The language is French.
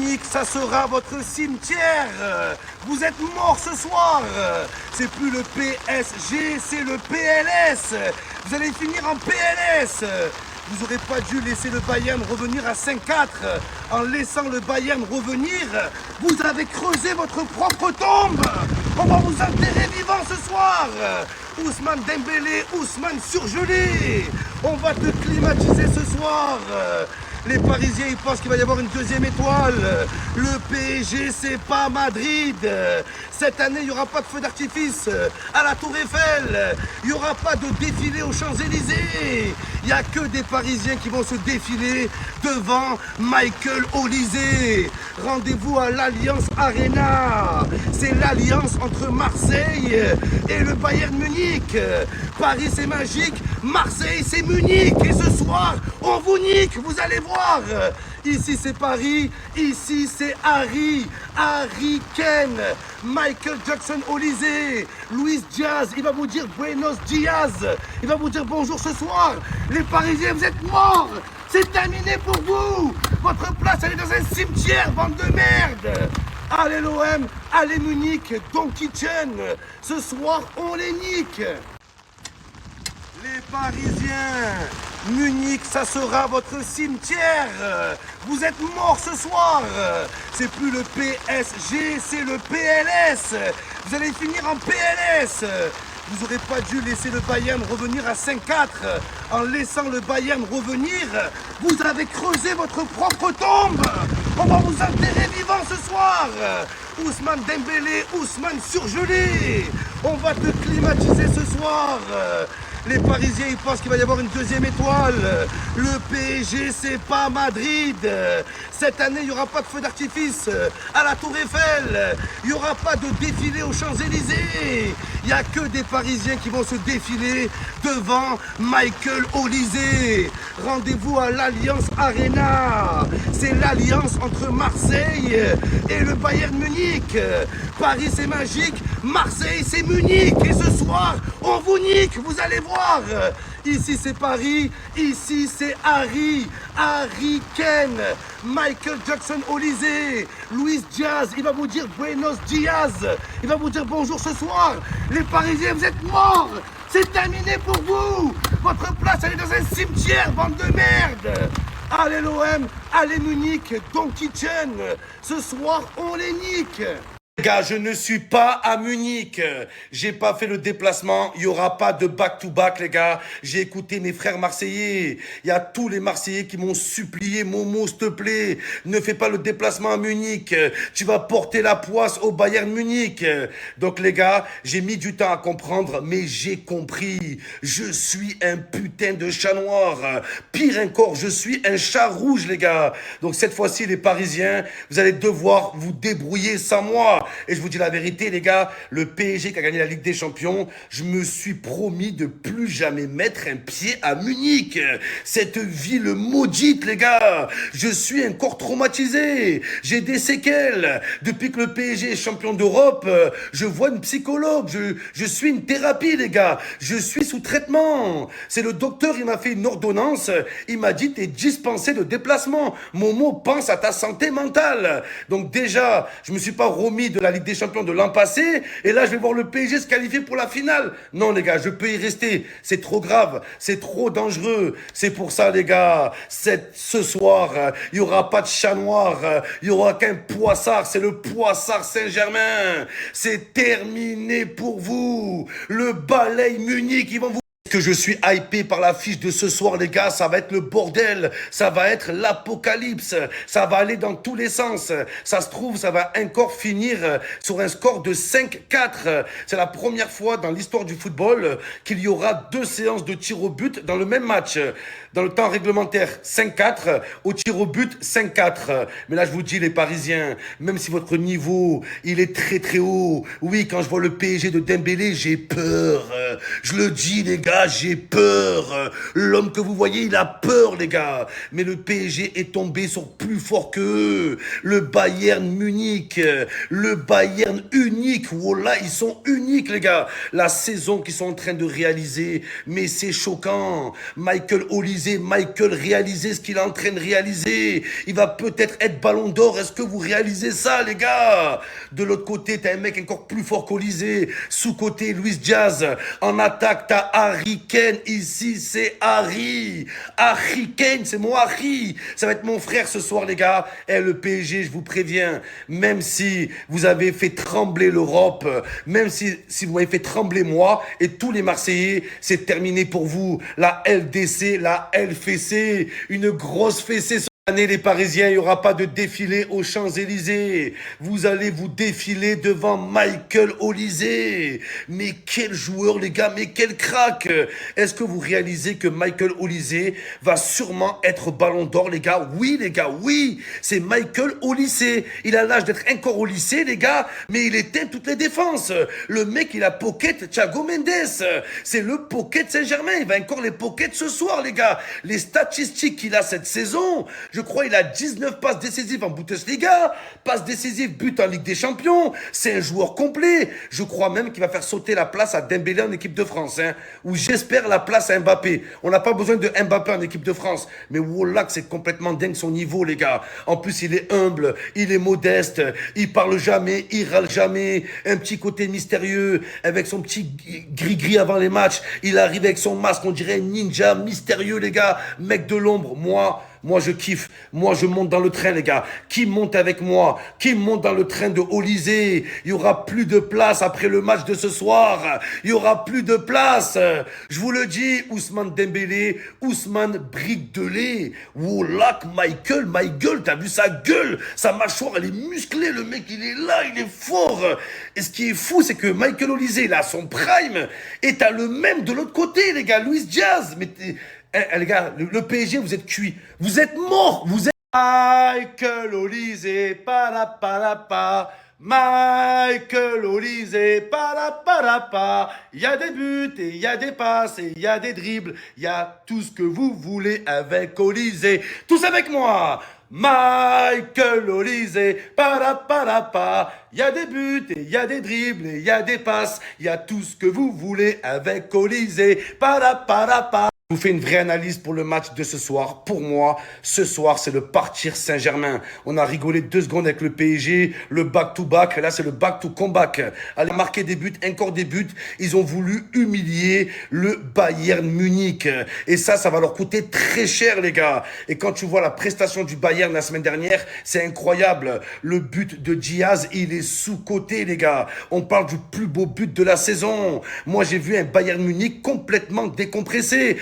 Munich, ça sera votre cimetière. Vous êtes morts ce soir. C'est plus le PSG, c'est le PLS. Vous allez finir en PLS. Vous n'aurez pas dû laisser le Bayern revenir à 5-4. En laissant le Bayern revenir, vous avez creusé votre propre tombe. On va vous enterrer vivant ce soir. Ousmane Dembélé, Ousmane surgelé. On va te climatiser ce soir. Les Parisiens, ils pensent qu'il va y avoir une deuxième étoile. Le PSG, c'est pas Madrid. Cette année, il n'y aura pas de feu d'artifice à la Tour Eiffel. Il n'y aura pas de défilé aux Champs-Élysées. Il n'y a que des Parisiens qui vont se défiler devant Michael Olysée. Rendez-vous à l'Alliance Arena. C'est l'alliance entre Marseille et le Bayern Munich. Paris, c'est magique. Marseille, c'est Munich. Et ce soir, on vous nique. Vous allez voir. Ici, c'est Paris. Ici, c'est Harry Kane. Michael Jackson Olysée. Luis Diaz. Il va vous dire Buenos Diaz. Il va vous dire bonjour ce soir. Les Parisiens, vous êtes morts. C'est terminé pour vous. Votre place, elle est dans un cimetière, bande de merde. Allez l'OM, allez Munich, Don Kitchen. Ce soir, on les nique. Les Parisiens, Munich, ça sera votre cimetière. Vous êtes morts ce soir. C'est plus le PSG, c'est le PLS. Vous allez finir en PLS. Vous n'aurez pas dû laisser le Bayern revenir à 5-4. En laissant le Bayern revenir, vous avez creusé votre propre tombe. On va vous enterrer vivant ce soir. Ousmane Dembélé, Ousmane surgelé. On va te climatiser ce soir. Les Parisiens, ils pensent qu'il va y avoir une deuxième étoile. Le PSG, c'est pas Madrid. Cette année, il n'y aura pas de feu d'artifice à la Tour Eiffel. Il n'y aura pas de défilé aux Champs-Élysées. Il n'y a que des Parisiens qui vont se défiler devant Michael Olysée. Rendez-vous à l'Alliance Arena. C'est l'alliance entre Marseille et le Bayern Munich. Paris, c'est magique. Marseille, c'est Munich. Et ce soir, on vous nique. Vous allez voir. Ici, c'est Paris. Ici, c'est Harry Kane. Michael Jackson Olysée. Luis Diaz. Il va vous dire Buenos Diaz. Il va vous dire bonjour ce soir. Les Parisiens, vous êtes morts. C'est terminé pour vous. Votre place, elle est dans un cimetière, bande de merde. Allez l'OM, allez Munich, Don Kitchen. Ce soir, on les nique. Les gars, je ne suis pas à Munich. J'ai pas fait le déplacement. Il y aura pas de back-to-back, les gars. J'ai écouté mes frères marseillais. Il y a tous les Marseillais qui m'ont supplié, Momo, s'il te plaît, ne fais pas le déplacement à Munich. Tu vas porter la poisse au Bayern Munich. Donc, les gars, j'ai mis du temps à comprendre, mais j'ai compris. Je suis un putain de chat noir. Pire encore, je suis un chat rouge, les gars. Donc, cette fois-ci, les Parisiens, vous allez devoir vous débrouiller sans moi. Et je vous dis la vérité, les gars, le PSG qui a gagné la Ligue des Champions, je me suis promis de plus jamais mettre un pied à Munich. Cette ville maudite, les gars. Je suis encore traumatisé. J'ai des séquelles. Depuis que le PSG est champion d'Europe, je vois une psychologue. Je suis une thérapie, les gars. Je suis sous traitement. C'est le docteur, il m'a fait une ordonnance. Il m'a dit, t'es dispensé de déplacement. Momo, pense à ta santé mentale. Donc déjà, je me suis pas remis de la Ligue des Champions de l'an passé, et là je vais voir le PSG se qualifier pour la finale. Non les gars, je peux y rester, c'est trop grave, c'est trop dangereux. C'est pour ça les gars, ce soir, il n'y aura pas de chat noir, il n'y aura qu'un poissard, c'est le Poissard Saint-Germain. C'est terminé pour vous. Le Balay Munich, ils vont vous... Que je suis hypé par l'affiche de ce soir, les gars. Ça va être le bordel. Ça va être l'apocalypse. Ça va aller dans tous les sens. Ça se trouve, ça va encore finir sur un score de 5-4. C'est la première fois dans l'histoire du football qu'il y aura 2 séances de tir au but dans le même match. Dans le temps réglementaire, 5-4. Au tir au but, 5-4. Mais là, je vous dis, les Parisiens, même si votre niveau, il est très très haut. Oui, quand je vois le PSG de Dembélé, j'ai peur. Je le dis, les gars. gars, j'ai peur. L'homme que vous voyez, il a peur, les gars. Mais le PSG est tombé sur plus fort qu'eux. Le Bayern Munich, le Bayern unique. Voilà, ils sont uniques, les gars. La saison qu'ils sont en train de réaliser, mais c'est choquant. Michael réalisez ce qu'il est en train de réaliser. Il va peut-être être ballon d'or. Est-ce que vous réalisez ça, les gars? De l'autre côté, t'as un mec encore plus fort qu'Olysée. Sous-côté, Luis Diaz. En attaque, t'as Harry Kane. Ici, c'est Harry. Harry Kane, c'est mon Harry. Ça va être mon frère ce soir, les gars. Et le PSG, je vous préviens, même si vous avez fait trembler l'Europe, même si vous m'avez fait trembler moi et tous les Marseillais, c'est terminé pour vous. La LDC, la LFC, une grosse fessée. Cette année, les Parisiens, il n'y aura pas de défilé aux Champs-Élysées. Vous allez vous défiler devant Michael Olise. Mais quel joueur, les gars, mais quel crack. Est-ce que vous réalisez que Michael Olise va sûrement être ballon d'or, les gars? Oui, les gars, oui. C'est Michael Olise. Il a l'âge d'être encore au lycée, les gars, mais il éteint toutes les défenses. Le mec, il a pocket Thiago Mendes. C'est le pocket Saint-Germain. Il va encore les pocket ce soir, les gars. Les statistiques qu'il a cette saison, je crois qu'il a 19 passes décisives en Bundesliga, passes décisives, but en Ligue des Champions. C'est un joueur complet. Je crois même qu'il va faire sauter la place à Dembélé en équipe de France. Ou j'espère la place à Mbappé. On n'a pas besoin de Mbappé en équipe de France. Mais voilà que c'est complètement dingue son niveau, les gars. En plus, il est humble, il est modeste, il parle jamais, il râle jamais. Un petit côté mystérieux, avec son petit gris-gris avant les matchs. Il arrive avec son masque, on dirait un ninja mystérieux, les gars. Mec de l'ombre, moi, je kiffe. Moi, je monte dans le train, les gars. Qui monte avec moi? Qui monte dans le train de Olysée? Il y aura plus de place après le match de ce soir. Il y aura plus de place. Je vous le dis, Ousmane Dembélé, Ousmane Brique de lait. Wolak, Michael, t'as vu sa gueule? Sa mâchoire, elle est musclée. Le mec, il est là, il est fort. Et ce qui est fou, c'est que Michael Olise, il a son prime. Et t'as le même de l'autre côté, les gars. Luis Diaz. Mais les gars, le PSG, vous êtes cuits. Vous êtes morts. Vous êtes... Michael Olise, pa. Michael Olise, pa. Il y a des buts et il y a des passes et il y a des dribbles. Il y a tout ce que vous voulez avec Olise. Tous avec moi. Michael Olise, pa. Il y a des buts et il y a des dribbles et il y a des passes. Il y a tout ce que vous voulez avec Olise, pa. Je vous fais une vraie analyse pour le match de ce soir. Pour moi, ce soir, c'est le partir Saint-Germain. On a rigolé 2 secondes avec le PSG, le back-to-back. Là, c'est le back-to-comeback. Aller marquer des buts, encore des buts. Ils ont voulu humilier le Bayern Munich. Et ça va leur coûter très cher, les gars. Et quand tu vois la prestation du Bayern la semaine dernière, c'est incroyable. Le but de Diaz, il est sous-coté, les gars. On parle du plus beau but de la saison. Moi, j'ai vu un Bayern Munich complètement décompressé.